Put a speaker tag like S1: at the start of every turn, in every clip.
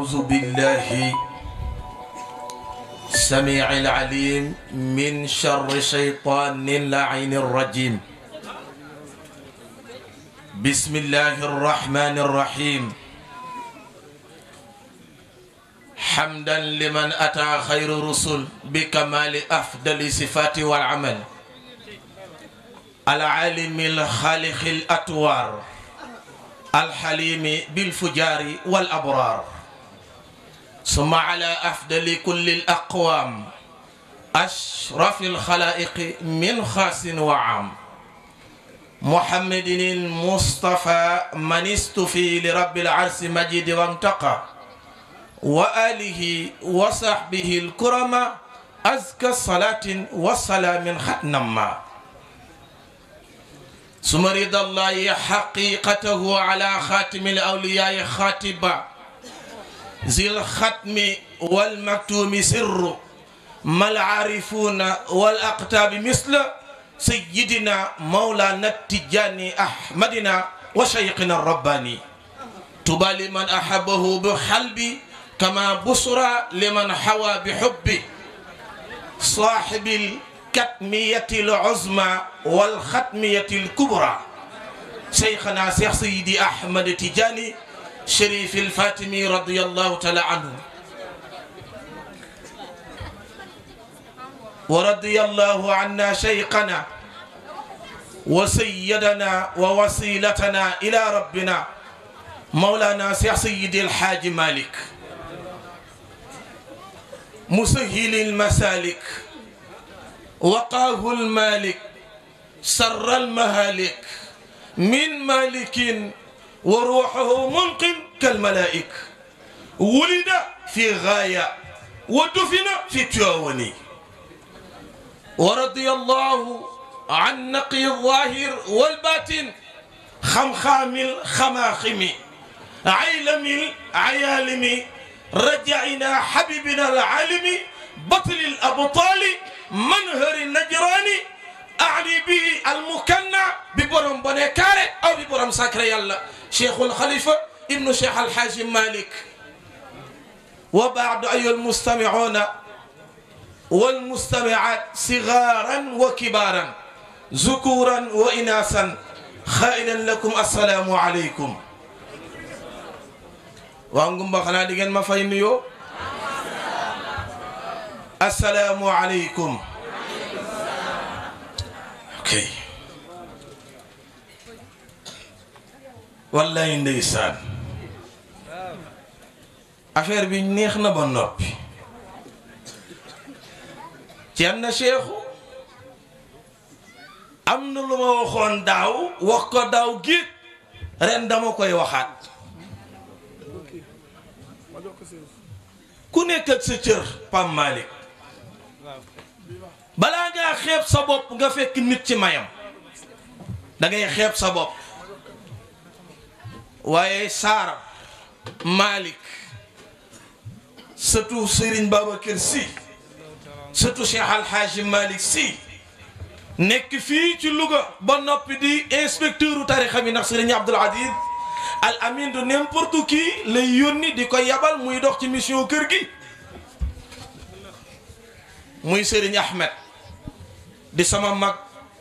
S1: أعوذ بالله السميع العليم من شر شيطان اللعين الرجيم. بسم الله الرحمن الرحيم. حمدا لمن أتى خير الرسل بكمال أفضل الصفات والعمل، العالم الخالق الأطوار، الحليم بالفجار والأبرار، ثم على أفضل كل الأقوام أشرف الخلائق من خاص وعام، محمد المصطفى من استفي لرب العرش مجيد وانتقى، وآله وصحبه الكرماء أزكى الصلاة والسلام ختنما، ثم رضا الله حقيقته على خاتم الأولياء خاتبا، ذي الختم والمكتوم سر ما العارفون والأقطاب مثل سيدنا مولانا التجاني أحمدنا وشيخنا الرباني. طوبى لمن أحبه بحلبي كما بصرى لمن حوى بحبه، صاحب الكتمية العظمى والختمية الكبرى، شيخنا شيخ سيدي أحمد تجاني شريف الفاتمي رضي الله تعالى عنه، ورضي الله عنا شيخنا وسيدنا ووسيلتنا إلى ربنا مولانا شيخ سيدي الحاج مالك، مسهل المسالك، وقاه المالك، سر المهالك، من مالك وروحه منقن كالملائك، ولد في غاية ودفن في تياوني، ورضي الله عن نقي الظاهر والباطن، خمخام الخماخم، عيلم العيالم، رجعنا حبيبنا العالم، بطل الأبطال، منهر النجران، أعني به المكنى ببرم بنكاري أو ببرم ساكري يلا، شيخ الخليفة ابن شيخ الحاج مالك. وبعد أيها المستمعون والمستمعات صغارا وكبارا، ذكورا وإناثا، خائنا لكم السلام عليكم. وأنكم بخنا ديجن ما فاينيو السلام عليكم. اوكي والله ndeysaan affaire bi neex na ba noppi. Ceerno Seexu am na lu ma waxoon daaw wax ko daaw gi ren dama koy waxaat. ku nekk ak sa cër Pam Malick balaa ngaa xeeb sa bopp nga fekk nit ci mayam da ngay xeeb sa bopp. waaye Saara Malick surtout Serigne Babacar Sy surtout Cheikh Al Hadji Malick Sy nekk fii ci Louga ba noppi di inspecteur u tarixa bi ndax Serigne Abdoul Aziz Al Amin de n'importe qui lay yónni di ko yabal muy dox ci mission kër gi, muy Serigne Ahmed di sama mag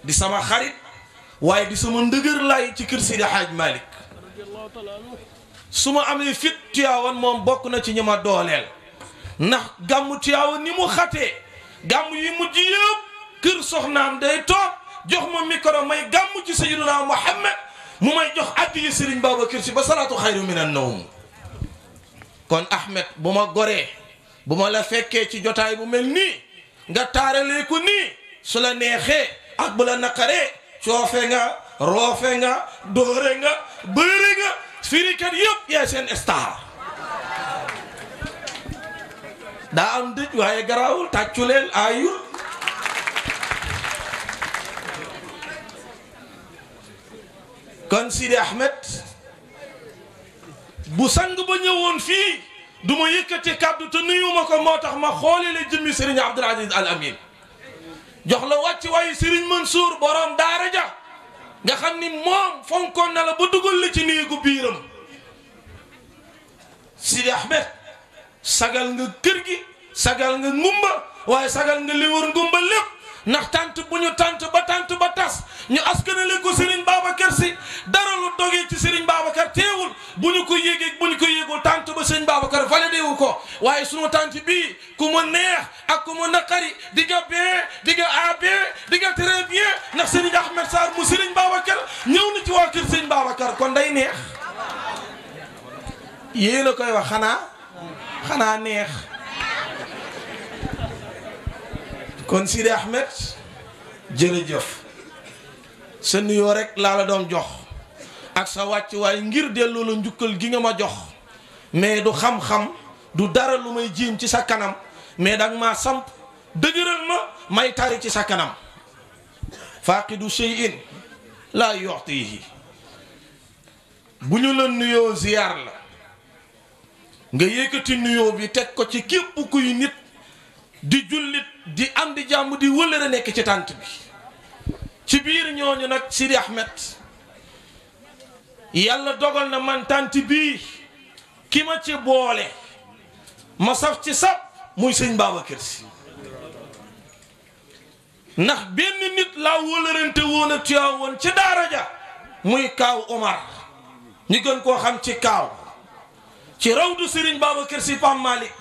S1: di sama xarit waaye di sama ndëgër lay ci kër Sidi Hadj Malick. su ma amee fit Tiwaawan moom bokk na ci ñi ma dooleel ndax gàmmu Tiwaawan ni mu xatee gàmmu yi mujj yëpp kër soxnaam day toog jox ma micro may gàmmu ci Sayyiduna Muhammad mu may jox addiya Serigne Babacar Sy ba salaatu xayru minan nawm. kon Ahmed bu ma goree bu ma la fekkee ci jotaay bu mel nii nga taaralee ko nii su la neexee ak bu la naqaree coofe nga roofe nga doore nga bëre nga firikat yëpp yaay seen star. daa am dëj waaye garaawul tàccu leen ayul. kon Sidi Ahmed bu sang ba ñëwoon fii du ma yëkkati kàddu te nuyuma ko moo tax ma xoole la jëmmi Serigne Abdoul Aziz Al Amin jox la wàcc waaye Serigne Mansour borom daara ja nga xam ni moom fonkoon na la ba dugal la ci néegu biiram. Sidi Ahmed sagal nga kër gi sagal nga ngumba waaye sagal nga li wër ngumba lépp ndax tant bu ñu tant ba tas ñu askanale ko Serigne Babacar Sy dara lu dogee ci Serigne Babacar teewul bu ñu ko yéegee bu ñu ko yéegul tant ba Serigne Babacar validé wu ko waaye sunu tant bii ku ma neex ak ku ma naqari di nga bien di nga a bien di nga très bien ndax Serigne Ahmed Sarr mu Serigne Babacar ñëw na ci waa kër Serigne Babacar kon day neex yéen a koy wax xanaa neex kon Sidi Ahmed jërëjëf sa nuyoo rek laa la doon jox ak sa wàcc waaye ngir delloo la njukkal gi nga ma jox mais du xam-xam du dara lu may jiim ci sa kanam mais danga maa samp dëgëral ma may tari ci sa kanam faaqidu shay'in laa yu'tihi bu ñu la nuyoo ziyaar la nga yëkkati nuyoo bi teg ko ci képp kuy nit di jullit di am di jàmm di wëllëre nekk ci tànt bi ci biir ñooñu nag Sidi Ahmed yàlla dogal na man tànt bii ki ma ci boole ma saf ci sab muy sëñ Babacar Sy ndax benn nit laa wëllërante woon a Tiwaawoon ci daara ja muy Kaaw Omar ñu gën koo xam ci Kaaw ci rawdu Serigne Babacar Sy Pam Malick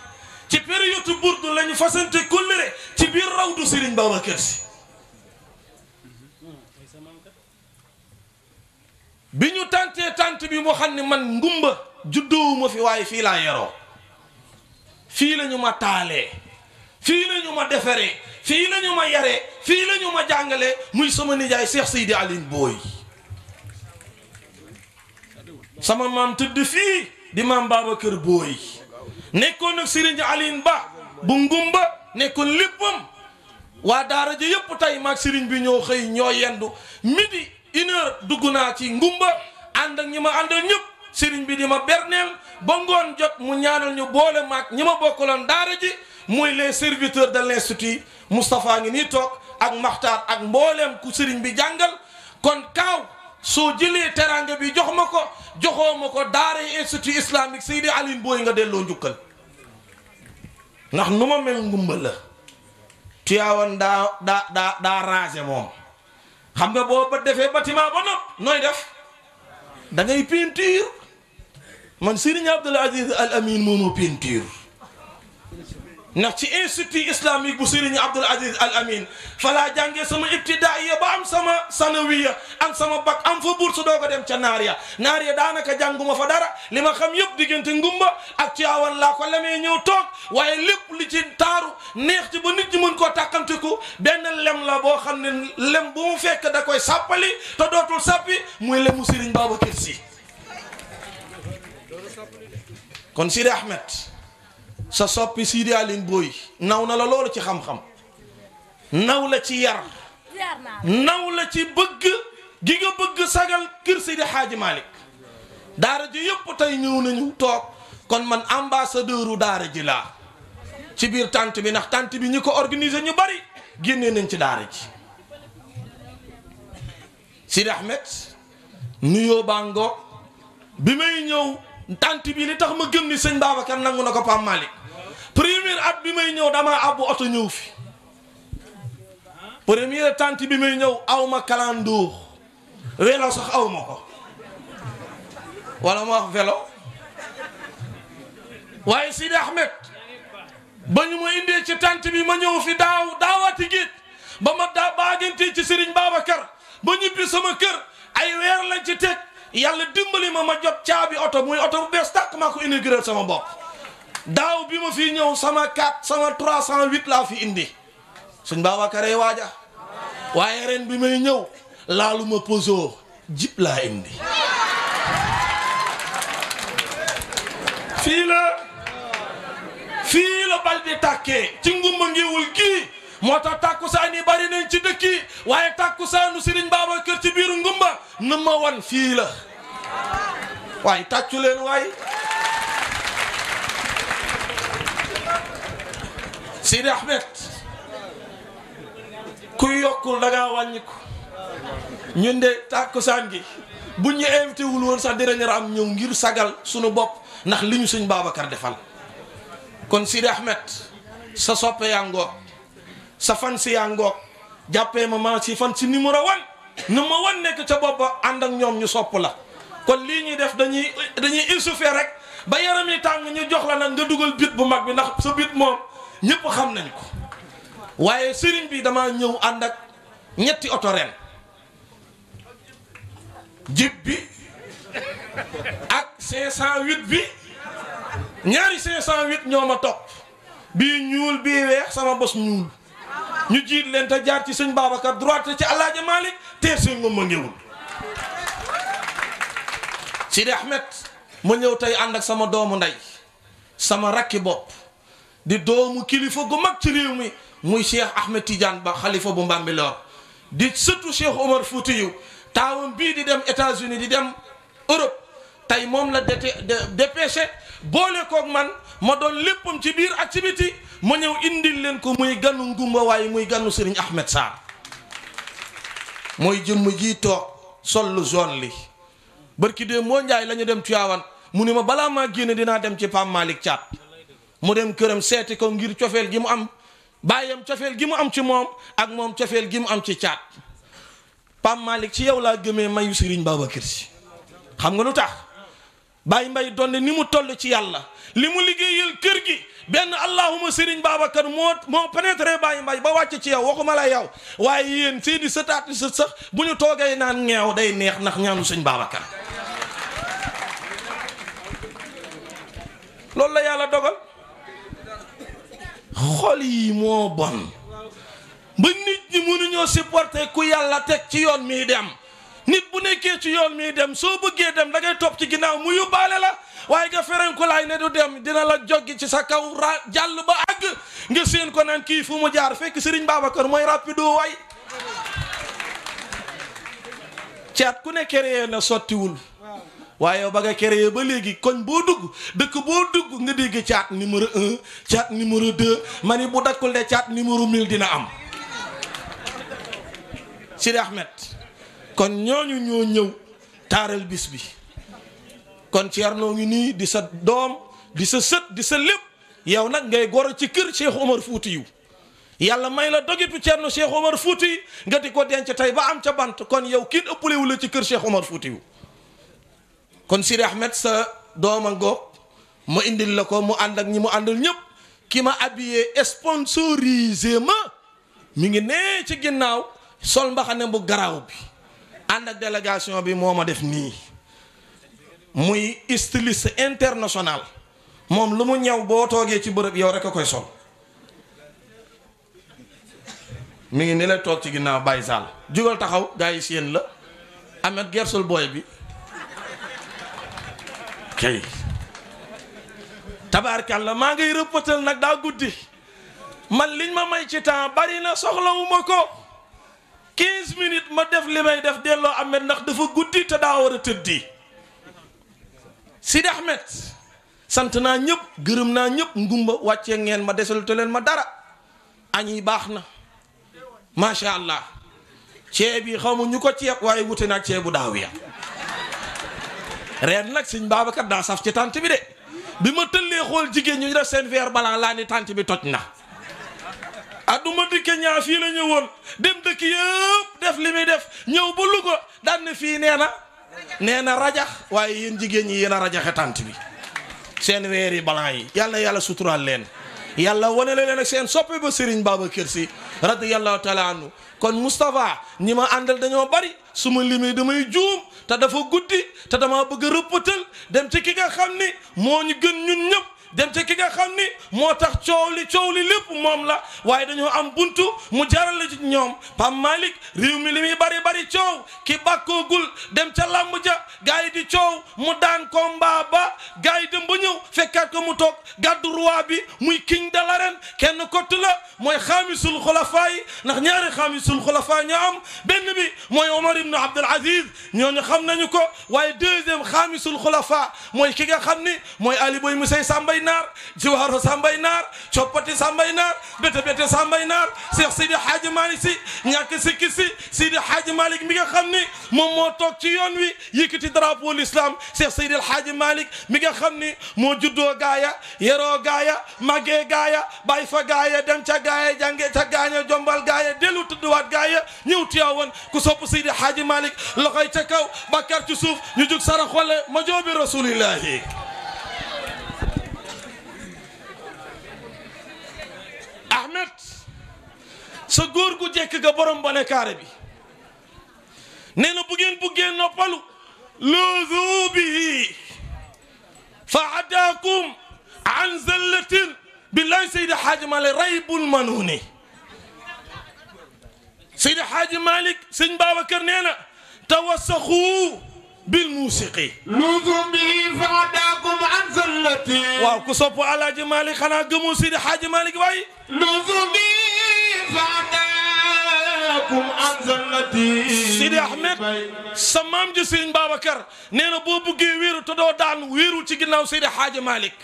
S1: ci période burdu lañu fasante kóllëre ci biir rawdu Serigne Babacar Sy bi ñu tàntee tànt bi moo xam ne man ngumba juddoowuma fi waaye fii laa yaroo fii la ñu ma taalee fii la ñu ma defaree fii la ñu ma yaree fii la ñu ma jàngalee muy sama nijaay Cheikh Seydi Aline Boy sama maam tëdd fii di maam Babacar Boy nekkoon nag Serigne Aline Ba bu ngumba nekkoon léppam waa daara ji yëpp tey maag Serigne bi ñoo xëy ñoo yendu midi 1h dugg naa ci ngumba ànd ak ñi ma àndal ñëpp Serigne bi di ma berneel ba ngoon jot mu ñaanal ñu boole maag ñi ma bokkaloon daara ji muy les serviteurs de l'institut Moustapha ngi nii toog ak Maxtaar ak mbooleem ku Serigne bi jàngal kon Kaaw soo jëlee teranga bi jox ma ko joxoo ma ko daara institut islamique Seydi Aline Boy nga delloo njukkal ndax nu ma mel ngumba la Tiwaawan daa rangé moom xam nga boo ba defee bâtiment ba nopp nooy def da ngay peinture man Serigne Abdoul Aziz Al Amin moomoo peinture ndax ci institut islamique bu Serigne Abdoul Aziz Al Amin falaa jàngee sama ibtidaaiya ba am sama sanawiya am sama bac am fa bourse doo ko dem ca naar ya daanaka jànguma fa dara li ma xam yëpp diggante ngumba ak Tiwaawan laa ko lemee ñëw toog waaye lépp li ci taaru neex ci ba nit ñi mën koo tàkkamtiku benn lem la boo xam ne lem bu mu fekk da koy sàppali te dootul sàppi muy lemu Serigne Babacar Sy kon Sidi Ahmed sa soppi Sidi Aline Boy naw na la loolu ci xam-xam naw la ci yar naw la ci bëgg gi nga bëgg sagal kër Seydi Hadji Malick daara ji yëpp tey ñëw nañu toog kon man ambassadeuru daara ji laa ci biir tant bi ndax tant bi ñi ko organisé ñu bari génnee nañ ci daara ji Sidi Ahmed nuyoo bango bi may ñëw tant bi li tax ma gëm ni sëñ Babacar nangu na ko Pam Malick premier at bi may ñëw dama abbu oto ñëw fi premier tant bi may ñëw aw ma kalandoo vélo sax aw ma ko wala ma wax vélo waaye Sidi Ahmed ba ñu ma indee ci tant bi ma ñëw fi daawaati géej ba ma baagante ci Serigne Babacar ba ñibbi sama kër ay weer lañ ci teg yàlla dimbali ma jot caabi oto muy oto bu bees tàkk maa ko inauguré sama bopp daaw bi ma fi ñëw sama 308 laa fi indi suñ Babacar ay waaja waaye ren bi may ñëw laalu ma poso jip laa indi fii la bal di tàkkee ci ngumba ngiwul kii moo tax tàkkusaan yi bari nañ ci dëkk yi waaye tàkkusaanu Serigne Babacar ci biiru ngumba na ma wan fii la waaye tàccu leen waaye Sidi Ahmed kuy yokkul da ngaa wàññiku ñun de tàkkusaan gi buñ ñu invité wul woon sax dinañ am ñëw ngir sagal sunu bopp ndax li ñu sëñ Babacar defal kon Sidi Ahmed sa soppe yaa ngoog sa fan si yaa ngoog jàppee ma maa si fan si numéro 1 nu ma wan nekk ca bopp ba ànd ak ñoom ñu sopp la kon lii ñuy def dañuy échauffé rek ba yaram yi tàng ñu jox la nag nga dugal bit bu mag bi ndax sa bit moom ñëpp xam nañ ko waaye sëriñ bi dama ñëw ànd ak ñetti oto ren jib bi ak 508 bi ñaari 508 ñoo ma topp bii ñuul bii weex sama bos ñuul ñu jiit leen te jaar ci sëñ Babacar droite ci Alaaji Malick teer sëñ moom ma ngewul Sidi Ahmed ma ñëw tey ànd ak sama doomu ndey sama rakki bopp di doomu kilifa gu mag ci réew mi muy Cheikh Ahmed Tidiane Ba xalifa bu Mbambilor di sëtu Cheikh Omar Foutiyou taawam bii di dem États-Unis di dem Europe tey moom la dépêché boole koog man ma doon léppam ci biir ak ci biti ma ñëw indil leen ko muy ganu ngumba waaye muy ganu Serigne Ahmed Sarr mooy jëmm ji toog sol lu jaune li barki de moo njaay la ñu dem Tiwaawan mu ni ma balaa maa génne dinaa dem ci Pam Malick Thiat mu dem këram seeti ko ngir cofeel gi mu am bàyyam cofeel gi mu am ci moom ak moom cofeel gi mu am ci Thiat Pam Malick ci yow laa gëmee mayu Serigne Babacar Sy xam nga lu tax Baye Mbaye doon ni mu toll ci yàlla li mu liggéeyal kër gi benn allahuma Serigne Babacar moo pénétré Baye Mbaye ba wàcc ci yow waxuma la yow waaye yéen seeni sëtaati sët sax bu ñu toogee naan ñeew day neex ndax ñaanu sëñ Babacar loolu la yàlla dogal xol yi moo bon ba nit ñi mënuñoo supporter ku yàlla teg ci yoon mii dem nit bu nekkee ci yoon mii dem soo bëggee dem da ngay topp ci ginnaaw mu yóbbaale la waaye nga ferenku laay ne du dem dina la joggi ci sa kaw jàll ba àgg nga seen ko naan kii fu mu jaar fekk Serigne Babacar mooy rapido waay Thiat ku ne créé na sottiwul waaye yow ba nga créé ba léegi koñ boo dugg dëkk boo dugg nga dégg Thiat numéro 1 Thiat numéro 2 ma ni bu dakkul de Thiat numéro 1000 dina am Sidi Ahmed kon ñooñu ñoo ñëw taaral bis bi kon Thierno ngi nii di sa doom di sa sët di sa lépp yow nag ngay goro ci kër Cheikh Omar Foutiyou yàlla may la dogitu Thierno Cheikh Omar Foutiyou nga di ko denc tey ba am ca bant kon yow kiin ëppalewu la ci kër Cheikh Omar Foutiyou kon Sidi Ahmed sa dooma ngoog ma indil la ko mu ànd ak ñi mu àndal ñëpp ki ma habillé sponsorisé ma mi ngi nee ci ginnaaw sol mbaxane bu garaaw bi ànd ak délégation bi moo ma def nii muy styliste international moom lu mu ñëw boo toogee ci bërëb yow rek a koy sol mi ngi ni la toog ci ginnaaw Baye Sall jugal taxaw gars yi seen la Ahmed gersol booy bi kay tabaarkalla maa ngay rëppatal nag daa guddi man liñ ma may ci temps bari na soxlawuma ko 15 minutes ma def li may def delloo Ahmed ndax dafa guddi te daa war a tëddi Sidi Ahmed sant naa ñëpp gërëm naa ñëpp ngumba wàccee ngeen ma desal te leen ma dara añ yi baax na macha allah ceeb yi xaw ma ñu ko ceeb waaye wute naa ceebu daaw ya ren nag sëñ Babacar daa saf ci tànt bi de bi ma tëllee xool jigéen ñu def seen verre blanc laa ni tànt bi toj na aduma dikke ñaa fii la ñëwoon dem dëkk yëpp def li muy def ñëw ba Louga daan ne fii nee na rajax waaye yéen jigéen ñi yéen a rajaxe tànt bi seen weer yi blanc yi yàlla yàlla suturaal leen yàlla wane leen ak seen soppe ba Serigne Babacar Sy radiyallahu taala anhu kon Moustapha ñi ma àndal dañoo bari su ma limee damay juum te dafa guddi te dama bëgg a rëppatal dem ci ki nga xam ni moo ñu gën ñun ñëpp dem ci ki nga xam ni moo tax coow li lépp moom la waaye dañoo am buntu mu jaral la ci ñoom Pam Malick réew mi li muy bari coow ki bàkkoogul dem ca làmb ja gars yi di coow mu daan combat ba gars yi dem ba ñëw fekkaat ko mu toog gàddu roi bi muy king de l'arène kenn kott la mooy xaamisul xulafaa yi ndax ñaari xaamisul xulafaa ñoo am benn bi mooy Omar ibn Abdul Aziz ñooñu xam nañu ko waaye deuxième xaamisul xulafaa mooy ki nga xam ni mooy Ali Boy Musey Sambay naar jiwaaro sambay naar coppati sambay naar bete bete sambay naar Cheikh Seydi Hadji Malick Sy ñàkk sikki si Seydi Hadji Malick mi nga xam ni moom moo toog ci yoon wi yëkkati drapeau l'islam Cheikh Seydi Hadji Malick mi nga xam ni moo juddoo gaaya yeroo gaaya màggee gaaya bàyyi fa gaaya dem ca gaaya jànge ca gaaña jombal gaaya dellu tudduwaat gaaya ñëw Tiwaawan ku sopp Seydi Hadji Malick loxoy ca kaw bakkar ci suuf ñu jug sara xolle ma joobi rasulillahi Ahmed sa góor gu jekk ga borom bone kaare bi nee na bu ngeen buggee noppalu luuzu bihi fa adaakum an zallatin billahi Seydi Hadji Malick raybul manuni Seydi Hadji Malick sëñ Babacar nee na tawassaxu bil musiqi luuzu bihi fa adaakum an zallatin waaw ku sopp Alaaji Malick xanaa gëmoo Seydi Hadji Malick waay luuzu bihi fa adaakum an zallatin Sidi Ahmed sa maam ji sëñ Babacar nee na boo buggee wéeru te doo daan wéerul ci ginnaaw Seydi Hadji Malick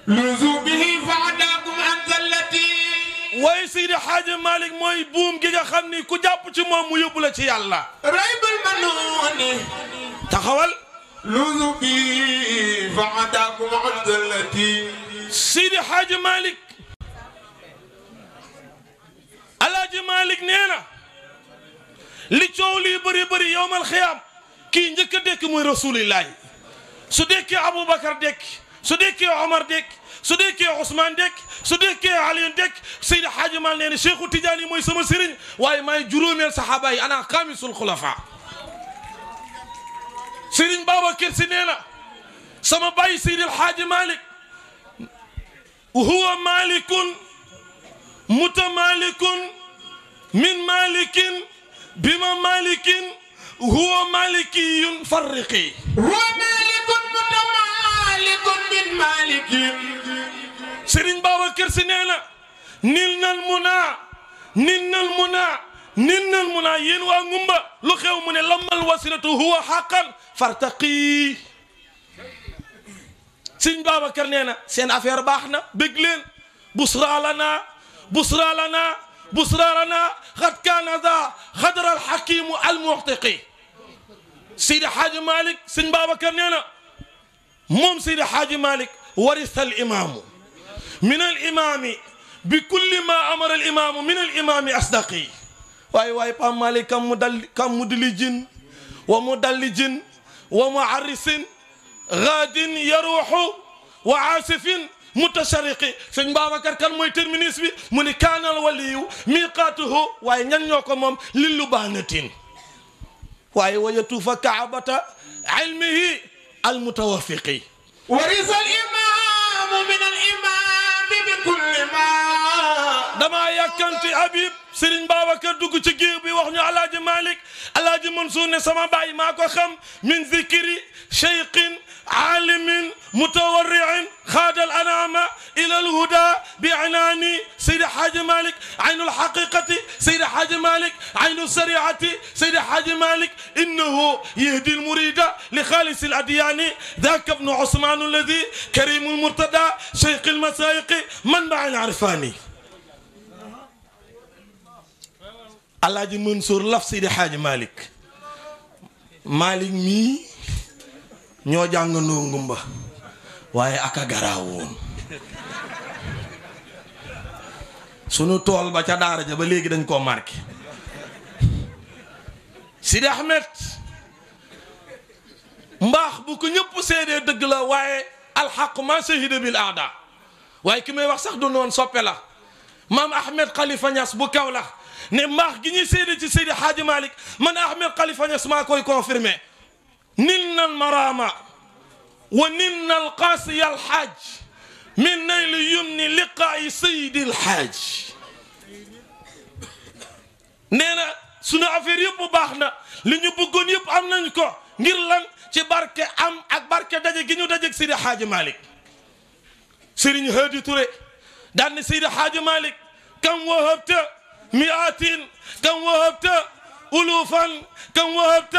S1: luuzu bihi fa adaakum an zallatin waaye Seydi Hadji Malick mooy buum gi nga xam ni ku jàpp ci moom mu yóbbu la ci yàlla raybul manuuni taxawal luuzu bihi fa adaakum an zallatin Seydi Hadji Malick Alaaji Malick nee na li coow lii bëri bëri yowmal xiyaam kii njëkk a dekk mooy rasulillahi su dekkee Aboubacar dekk su dekkee Omar dekk su dekkee Ousmane dekk su dekkee Aliou dekk Seydi Hadji Malick nee na Cheikhu Tidiane mooy sama sëriñ waaye maay juróomeel saxaaba yi ana xaamisul xulafa Sëriñ Babacar Si nee na sama bàyyi Seydi Hadji Malick huwa malikun mutamalikun min malikin bima malikin huwa malikiyun farriqi huwa malikun mutamalikun min malikin Serigne Babacar Sy nee na ninnal muna yéen waa ngumba lu xew mu ne lamal wasilatu huwa haqqan fartaqi Serigne Babacar nee na seen affaire baax na bég leen busra lana xad kaana daa xadra alxakimu almuxtiqi Seydi Hadji Malick Serigne Babacar nee na moom Seydi Hadji Malick warisa alimamu min alimami bi kulli ma amara alimamu min alimami asdaqi waaye Pape Malick kam mudlijin wa mudallijin wa muarrisin gaadin yaruuxu wa aasifin mutasharriqi sëñ Babacar kan mooy terminus bi mu ni kaanal waliyu miqaatuhu waaye ñan ñoo ko moom lillu baanatin waaye wajatufa kaabata ilmihi almutawafiqi warisa alimamu min alimami bi kulli ma dama yàkkanti Habib Serigne Babacar dugg ci géew bi wax ñu Alaaji Malick Alaaji Mansour ne sama baay maa ko xam min zikri cheikhin عالم متورع خاد الأنام إلى الهدى بعناني سيد حاج مالك عين الحقيقة سيد حاج مالك عين السريعة سيد حاج مالك إنه يهدي المريد لخالص الأديان ذاك ابن عثمان الذي كريم المرتدى شيخ المسايق منبع العرفاني Alaaji Mansour laf Seydi Hadji Malick mi ñoo jàngandoo ngumba waaye aka garaawoon sunu tool ba ca daara ja ba léegi dañ koo marqué Sidi Ahmed mbaax bu ko ñëpp seedee dëgg la waaye alxaq ma shahida bil aada waaye ki may wax sax du noon soppe la maam Ahmed Khalifa Niass bu Kaolack ne mbaax gi ñuy seede ci Seydi Hadji Malick man Ahmed Khalifa Niass maa koy confirmé نلنا المرامة ونلنا القاسي الحاج من نيل يمني لقاء سيد الحاج نينا سنو affaire yëpp baax na li ñu bëggoon yëpp am nañ ko ngir lan ci barke am ak barke daje gi ñu dajeeg Seydi Hadji Malick Serigne Hadi Touré daan ne Seydi Hadji Malick kam wahabta mi'atin kam wahabta ألوفا كم وهبت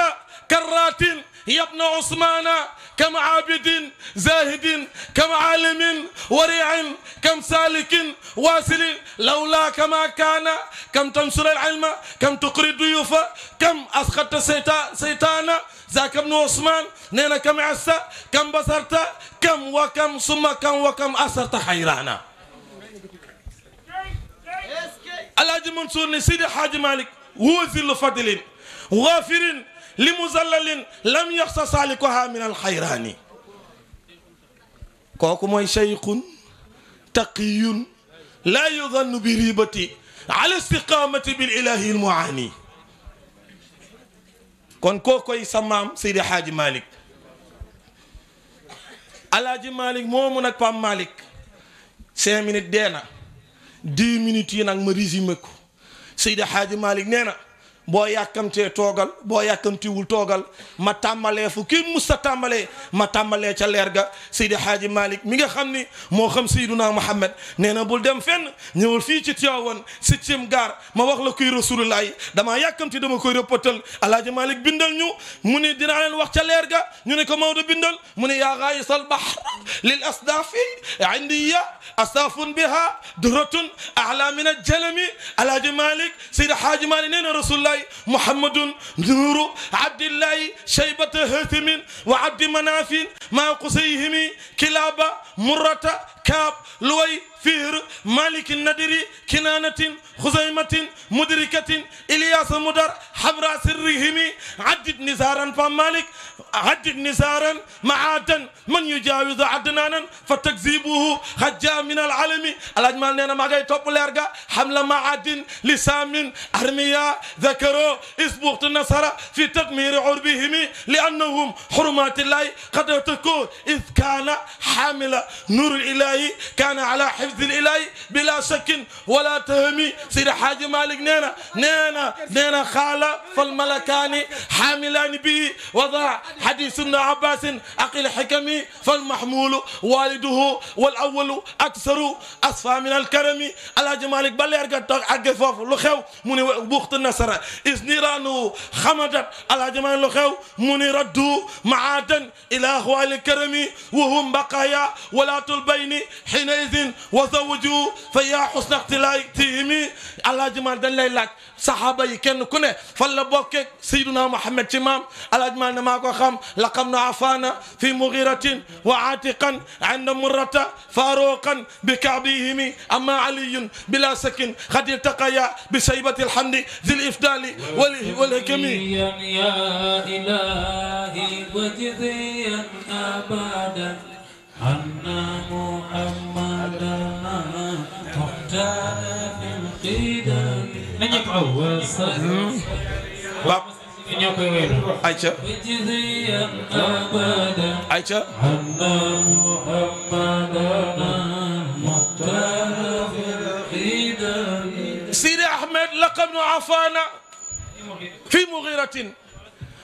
S1: كرات يا ابن عثمان كم عابد زاهد كم عالم ورع كم سالك واصل لولاك ما كان كم تنصر العلم كم تقري الضيوف كم أسخطت سيطان ذاك ابن عثمان نينا كم عسى كم بصرت كم وكم ثم كم وكم أسرت حيرانا الحاج منصور سيدي حاج مالك هو ذل فضل غافر لمزلل لم يخص سالكها من الحيران كوكو موي شيخ تقي لا يظن بريبتي على استقامة بالإله المعاني كون كوكو يسمام سيدي حاج مالك الحاج مالك مومو نك بام مالك 5 minutes دينا 10 minutes yi nak ma résumé ko Seydi Hadji Malick neena boo yàkkamtee toogal boo yàkkamtiwul toogal ma tàmbalee fu kii musta tàmbalee ma tàmbalee ca leer ga Seydi Hadji Malick mi nga xam ni moo xam Seyduna Muhammad nee na bul dem fenn ñëwul fii ci Tiwaawan 7e gaar ma wax la kuy Rasulullah damaa yàkkamti dama koy rëppatal Alaaji Malick bindal ñu mu ni dinaa leen wax ca leer ga ñu ne ko Maodo bindal mu ne yaa gaayisal bahr lil asdaafi indiya asdaafun biha duratun a'la min al-jalami Alaaji Malick Seydi Hadji Malick nee na Rasulullah محمد نور عبد الله شيبة هاتم وعبد مناف مع قصيهم كلاب مرة كاب لوي فهر مالك الندري كنانة خزيمة مدركة إلياس مدر حمراء سرهم عدد نزارا فمالك عدد نزارا معادا من يجاوز عدنانا فتكذيبه خجا من العالم الأجمال نينا ما جاي توب لارجا حملة معاد لسام أرمياء ذكروا إسبوغت النصارى في تدمير عربهم لأنهم حرمات الله قد تكون إذ كان حامل نور الإلهي كان على حفظ الإلهي بلا شك ولا تهمي سيد حاج مالك نينا خالة فالملكان حاملان به وضع حديث ابن عباس أقل حكمي فالمحمول والده والأول أكثر أصفى من الكرم الحاج مالك بل يرجع أقفاف لخو من بوخت النصر إذ نيرانو خمدت الحاج مالك لخو من ردوا معادا إلى أخوال الكرم وهم بقايا ولا البين حينئذ وزوجوا فيا حسن اختلاطهم الحاج مالك دن لay laaj saxaaba yi kenn ku ne fan la bokke Seydina Muhammad ci maam alhaji Maalik ne maa ko xam laqam na afaana fi mughiratin wa aatiqan inda murrata faruqan bi kaabihimi amma aliyun bila sakin qad iltaqaya bi shaybati alhamdi zil ifdali wal hikami
S2: ya ilahi wajziyan abadan anna muhammadana muhtana fil qidam nañu ko
S1: Bab Aïcha Aïcha
S2: anna muhammadana muhtana fil qidam
S1: Sidi Ahmed laqab nu afaana fi mughiratin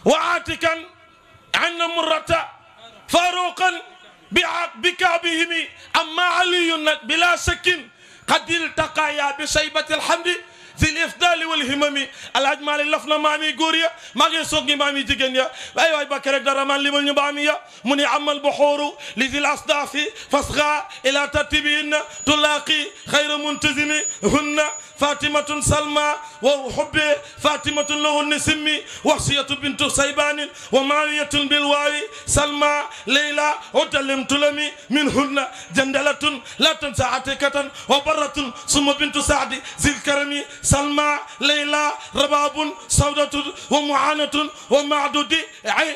S1: wa aatikan anna murrata faruqan بكعبهم أما علي بلا شك قد التقايا بشيبة الحمد ذي الإفضال والهمم الحاج مالك لفنا مامي غوريا ماغي سوغي مامي جيجنيا اي واي بكرك درامان لي مل باميا مني عم البحور لذي الاصداف فاصغى الى ترتيبهن تلاقي خير منتزم هن فاطمة سلمى وحب فاطمة له سمي وصية بنت سيبان ومعاوية بالواو سلمى ليلى وتلم تلمي منهن جندلة لا تنسى عتيكة وبرة ثم بنت سعد ذي الكرم سلمى ليلى رباب سودة ومعانة ومعدود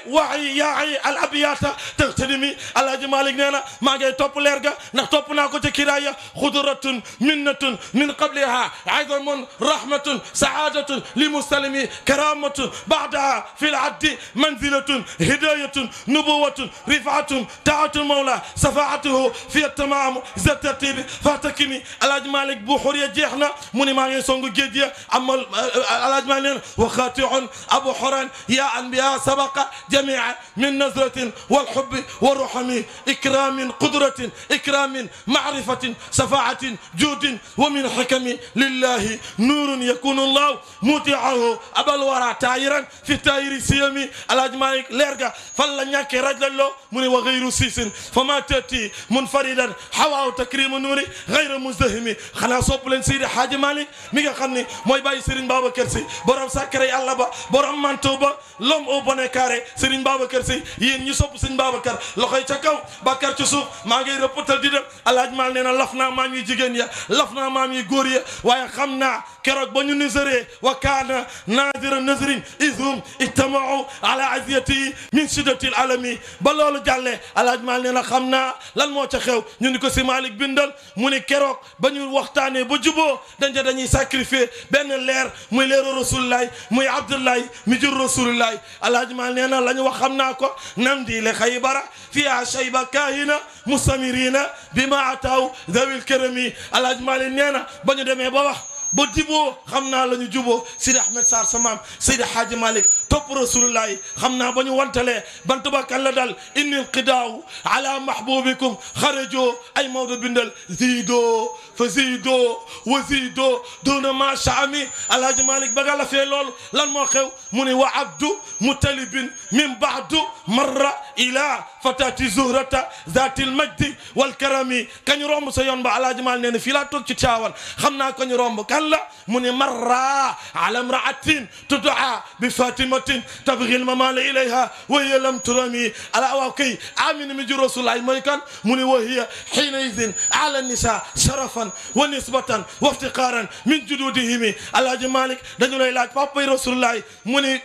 S1: وعي ياعي الأبيات تغتنمي الحاج مالك نينا ما جاي توب ليرغا نا توب ناكو تي كرايا خضرة منة من قبلها عظم رحمة سعادة لمسلمي كرامة بعدها في العد منزلة هداية نبوة رفعة طاعة المولى شفاعته في التمام ذا الترتيب فاتكمي الحاج مالك بحورية جيحنا مني ما يسونغ جيجيا أما الحاج مالك وخاتع أبو حران يا أنبياء سبق جميعا من نظرة والحب والرحم إكرام قدرة إكرام معرفة شفاعة جود ومن حكم لله lillahi nuurun yakunu llahu mutiahu abal wara taayiran fi taayiri siyami alaaji Malik leer ga fan la ñàkkee raj lañ loo mu ne wa gayru siisin fa ma tati munfaridan xawaaw takrima nuuri gayra muzdahimi xanaa sopp leen Seydi Hadji Malick mi nga xam ne mooy bàyyi Serigne Babacar Sy borom sàkkare yàlla ba borom manteau ba l'homme au bonnet carré Serigne Babacar Sy yéen ñi sopp Serigne Babacar loxoy ca kaw Bakar ci suuf maa ngay rëppatal di dem alaaji Malick nee na laf naa maam yi jigéen ya laf naa maam yi góor ya waaye xam naa keroog ba ñu nisaree wa kaana naadira nasrin idhum ijtamau ala aziyati min shiddati alami ba loolu jàllee alaaji Malick nee na xam naa lan moo ca xew ñu ni ko si Malick bindal mu ni keroog ba ñu waxtaanee ba juboo dañuy sacrifier benn leer muy leeru rasulillahi muy abdullahi mi jur rasulillahi alaaji Malick nee na la ñu wax xam naa ko nam di le xaybara fiha shayba kaahina mustamirina bima ataaw dawil kerami alaaji Malick nee na ba ñu demee ba wax ba juboo xam naa la ñu juboo Sidi Ahmed Sarr sa maam Seydi Hadji Malick topp rasulullahi xam naa ba ñu wantalee bant ba kan la dal innil qidaaw ala mahbubikum xarajoo ay Maodo bindal ziidoo fa ziidoo wa ziidoo doona macha ami alaaji Malick ba nga la fee loolu lan moo xew mu ne wa abdu mutalibin min baadu marra ila fatati zuhrata zatil majdi wal karami kañu romb sa yoon ba alaaji Malick nee na fii laa toog ci Tiwaawan xam naa kañu romb kan la mu ne marra ala imraatin tudaa bi fatimatin tabghi lmamala ilayha wa hiya lam turami ala waaw kay amina mi jur rasulullahi mooy kan mu ne wa hiya xiina idin ala nisa sharafan wa nisbatan wa iftiqaran min jududihimi alaaji Malick dañu lay laaj papay rasulullahi mu ne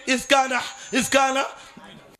S1: iskaana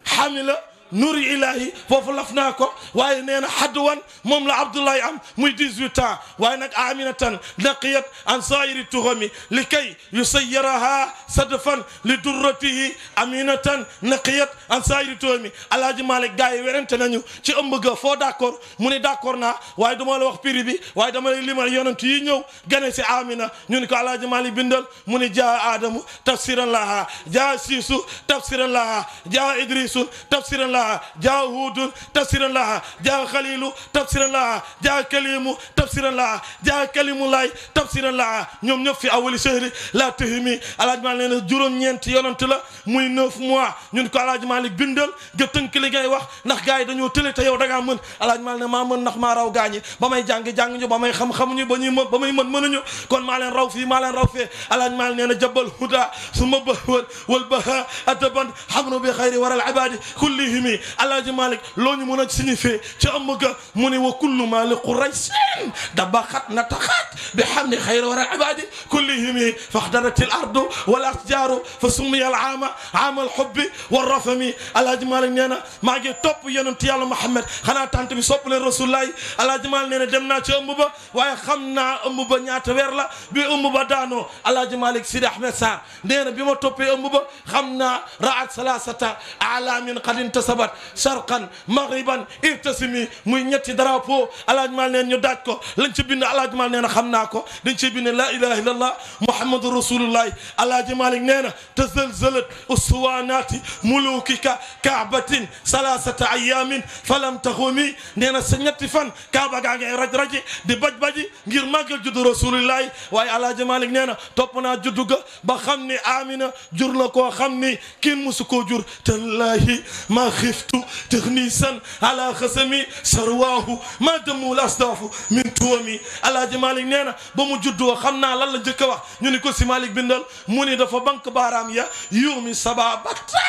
S1: xamila nuuri ilahi foofu laf naa ko waaye nee na xadduwan moom la Abdoulaye am muy 18 ans waaye nag aminatan naqiyat an saayiri tuhami li kay yusayyaraha sadfan li durratihi aminatan naqiyat an saayiri tuhami alaaji Malick gars yi werante nañu ci ëmb ga foo d'accord mu ne d'accord naa waaye duma la wax prix bi waaye dama lay limal yonent yi ñëw gane si amina ñu ni ko alaaji Malick bindal mu ne jaa adamu tafsiran laha jaa siisu tafsiran laha jaa idrisu tafsiran laha jaa huudun tafsiran laha jaa khalilu tafsiran laha jaa kalimu tafsiran laha jaa kalimulaay tafsiran laha ñoom ñëpp fi awali shahri la tahimi alaaji Malick nee na juróom-ñeenti yonent la muy 9 mois ñun ko alaaji Malick bindal nga tënk li ngay wax ndax gars yi dañoo tële te yow da ngaa mën alaaji Malick ne maa mën ndax maa raw gaañi ba may jàng ñu ba may xam-xamuñu ba ñuy mën ba may mën mënuñu kon maa leen raw fii maa leen raw fee alaaji Malick nee na jabal huda suma bahwal wal baha adaban xamnu bi xayri waral ibadi kullihimi alaaji Malick loo ñu mën a signifié ci ëmb ga mu ne wa kullu ma li quraysin dabaxat nataxat bi hamdi xayri waral ibadi kullihimi faxdarat al ardu wal asjaru fa summiya al aama aama al hubbi wal rafami alaaji Malick nee na maa ngi topp yonent yàlla Muhammad xanaa tant bi sopp leen rasulullahi alaaji Malick nee na dem naa ci ëmb ba waaye xam naa ëmb ba ñaata weer la bi ëmb ba daanoo alaaji Malick Sidi Ahmed Sarr nee na bi ma toppee ëmb ba xam naa raat salasata alaamin qad intasabat sharqan maghriban irtasimi muy ñetti drapeau alaaji Malick nee na ñu daaj ko lañ ci bind alaaji Malick nee na xam naa ko dañ ci bind la ilaha illallah muhammadu rasulullahi alaaji Malick nee na tazalzalat uswanati mulukika kaabatin salasata ayamin falam taxumi nee na sa ñetti fan kaaba gaa ngay raj-raji di baj-baji ngir màggal juddu rasulillahi waaye alaaji Malick nee na topp naa juddu ga ba xam ni amina jur na koo xam ni kenn musu koo jur tallahi ma xiftu taxnisan ala xasami sarwaahu ma demul asdaafu min tuwami alaaji Malick nee na ba mu juddoo xam naa lan la njëkk a wax ñu ni ko si Malick bindal mu ni dafa bank baaraam ya yuumi sababata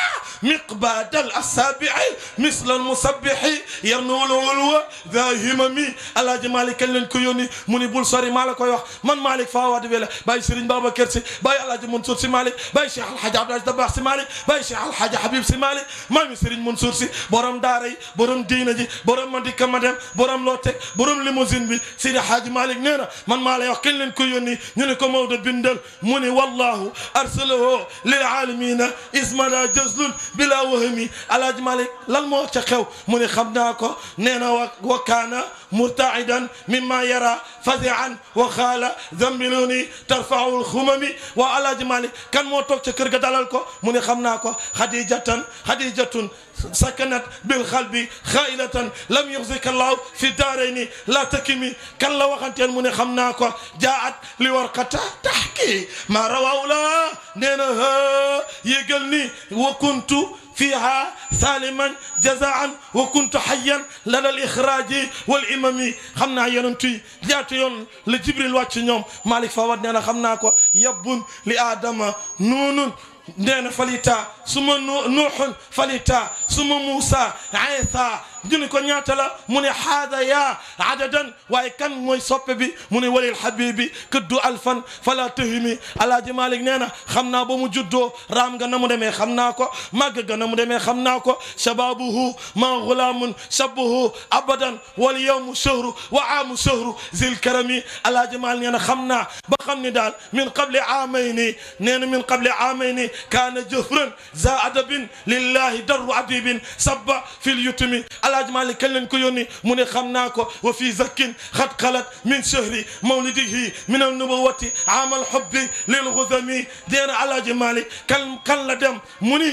S1: miqbaadal asaabii misla almusabbihi yarnul ulwa daa himami alaaji Malick kañ leen ko yónni mu ni bul sori maa la koy wax man Malick Fawade Wele bàyyi Serigne Babacar Sy bàyyi alaaji Mansour Sy Malick bàyyi Cheikh Alhaji Abdoulaye Dabakh Sy Malick bàyyi Cheikh Alhaji Habib Sy Malick maami Serigne Mansour Sy borom daara yi borom diina ji borom mandika madem borom lootek borom limousine bi Seydi Hadji Malick nee na man maa lay wax kañ leen ko yónni ñu ne ko Maodo bindal mu ni wallahu arsalahu lil alamina ismala jazlun bila wahmi alaaji Malick lan moo ca xew mu ne xam naa ko nee na wa kaana مرتعدا مما يرى فزعا وخال ذنبلوني ترفع الخمم وعلى جمالي كان مو توك ci kër ga dalal ko mu ne xam naa ko xadijatun سكنت بالقلب خائلة لم يخزك الله في دارين لا تكمي كان لو وخنتين من خمناكو جاءت لورقة تحكي ما رواه لا نينها يقلني وكنت فيها سالما جزاء وكنت حيا لدى الإخراج والإمام خمنا ينتي جات يون لجبريل واتش نيوم مالك فواد نينا خمناكو يبون لآدم نون نينا فليتا ثم نوح فليتا ثم موسى عيسى جوني كو ñaata la mu ne hada ya adadan waaye kan mooy soppe bi mu ne walil habibi këddu alfan fala tahimi alaaji Malik nee na xam naa ba mu juddoo raam nga na mu demee xam naa ko màgg ga na mu demee xam naa ko shababuhu ma gulaamun shabuhu abadan wal yawmu shahru wa aamu shahru zil karami alaaji Malik nee na xam naa ba xam ni daal min qabli aamayni nee na min qabli aamayni kaana jëfran za adabin lillahi darru adibin sabba fil yutumi alaaji Malik kañ lañ ko yónni mu ne xam naa ko wa fii zakkin xat xalat min shahri mawlidihi min al nubuwati amal hubbi lil xuzami nee na alaaji Malik kan la dem mu ni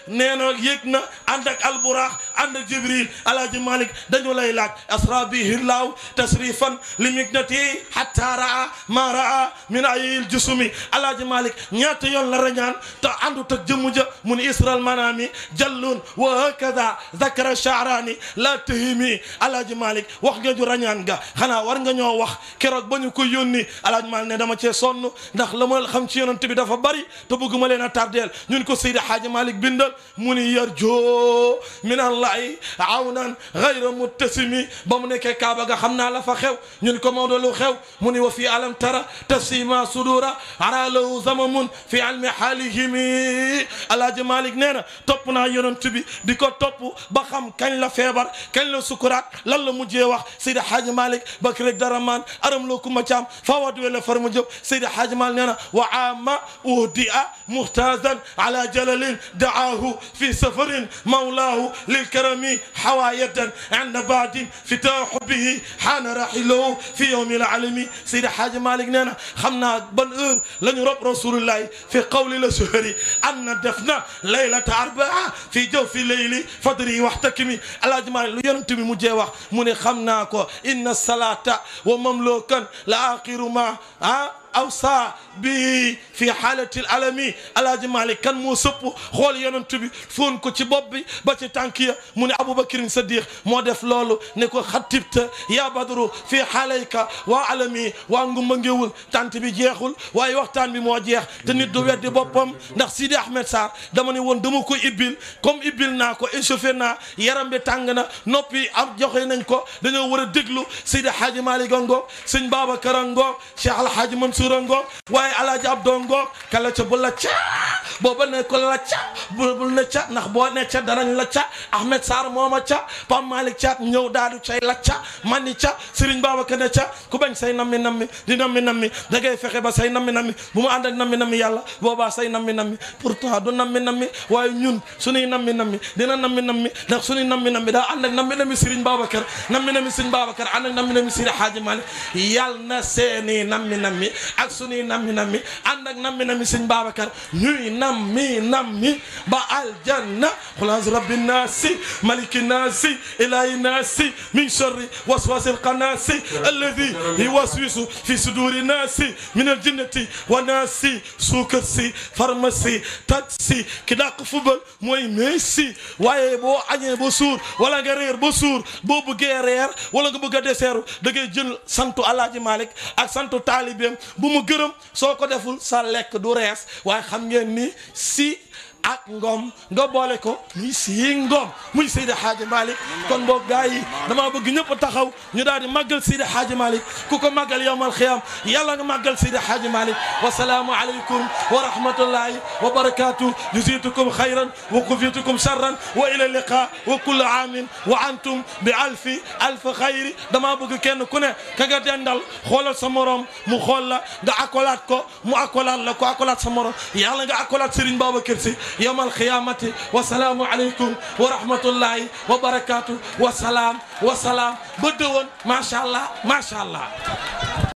S1: nee na yéeg na ànd ak alburaax ànd ak jibril alaaji Malik dañu lay laaj asra bihi llaahu tasrifan li mignati hatta raa ma raa min ayil jusumi alaaji Malik ñaata yoon la rañaan te àndut ak jëmm ja mu ni isral manami jallun wa hakada zakara Sha'rani la tahimi alaaji Malik wax nga ju rañaan ga xanaa war nga ñoo wax keroog ba ñu ko yónni alaaji Malik ne dama cee sonn ndax la ma xam ci yonent bi dafa bari te bëgguma leen a tardeel ñun ko Seydi Hadji Malik bindal mu ni yarjo min allahi awnan ghayra muttasimi ba mu nekkee Kaaba ga xam naa la fa xew ñun ko Maodo lu xew mu ni wa fi alam tara tasima sudura ara lahu zamamun fi ilmi halihimi alaaji Malik nee na topp naa yonent bi di ko topp ba xam kañ la feebar kañ la sukuraat lan la mujjee wax Seydi Hadji Malik Bakr rek dara maan aram loo kuma caam fawat wala far mu jëp Seydi Hadji Malik nee na wa ama uhdia muhtazan ala jalalin daahu fi safarin mawlahu lil karami hawayadan inda baadin fitahu bihi hana rahilahu fi yawmi al alami Seydi Hadji Malik nee na xam naa ban heure la ñu rob rasulullahi fi qawli la suhri anna defna laylata arbaa fi jawfi layli fadri waxtakimi alaaji Malik lu yonent bi mujjee wax mu ne xam naa ko inna salata wa mamlukan la axiru ma awsa bi fi xaalati alami alaaji Malik kan moo sëpp xool yonent bi foon ko ci bopp bi ba ci tànk ya mu ne Abubakrin Sadiq moo def loolu ne ko xatibta ya badru fi xaalayka waa alami waa ngumba ngéwul tant bi jeexul waaye waxtaan bi moo jeex te nit du weddi boppam ndax Sidi Ahmed Sarr dama ne woon dama ko ibbil comme ibbil naa ko échauffé naa yaram bi tàng na noppi am joxe nañ ko dañoo war a déglu Seydi Hadji Malik ngoog sëñ Babacar ngoog Cheikh Alhaji Mansour ngoog waaye alaaji Abdou ngoog kala ca bu la ca booba ne ko la ca bul ne ca ndax boo ne ca danañ la ca Ahmed Sarr mooma ca Pape Malick Thiat ñëw daadu cay la ca man ni ca Serigne Babacar ne ca ku bañ say nammi di nammi da ngay fexe ba say nammi bu mu ànd ak nammi yàlla boobaa say nammi pourtant du nammi waaye ñun suñuy nammi dina nammi ndax suñuy nammi daa ànd ak nammi Serigne Babacar nammi Serigne Babacar ànd ak nammi Seydi Hadji Malick yàlla na seeni nammi ak suñuy nammi ànd ak nammi Serigne Babacar ñuy nammi ba aljanna xulaas rabbi naasi maliki naasi ilahi naasi min sharri waswasi alqanasi alladi yuwaswisu fi suduri naasi min aljinnati wa naasi suukar si pharmacie taxi ki dàq fubal mooy Messi waaye boo añee ba suur wala nga reer ba suur boo bëggee reer wala nga bëgg a deseeru da ngay jël santu Alaaji Malik ak santu taalibeem bu mu gërëm soo ko deful sa lekk du rees waaye xam ngeen ni si ak ngom nga boole ko muy si ngom muy Seydi Hadji Malick kon boog gars yi dama bëgg ñëpp taxaw ñu daal di màggal Seydi Hadji Malick ku ko màggal yawmal xiyaam yàlla nga màggal Seydi Hadji Malick wasalaamu aleykum wa rahmatullahi wa barakatuh jazitukum xayran wa kufitukum sharran wa ila liqa wa kullu aamin wa antum bi alfi xayri dama bëgg kenn ku ne ka nga dendal xoolal sa morom mu xool la nga akolaat ko mu akolaat la ko akolaat sa morom yàlla nga akolaat Serigne Babacar Sy يوم القيامة والسلام عليكم ورحمة الله وبركاته والسلام والسلام بدون ما شاء الله ما شاء الله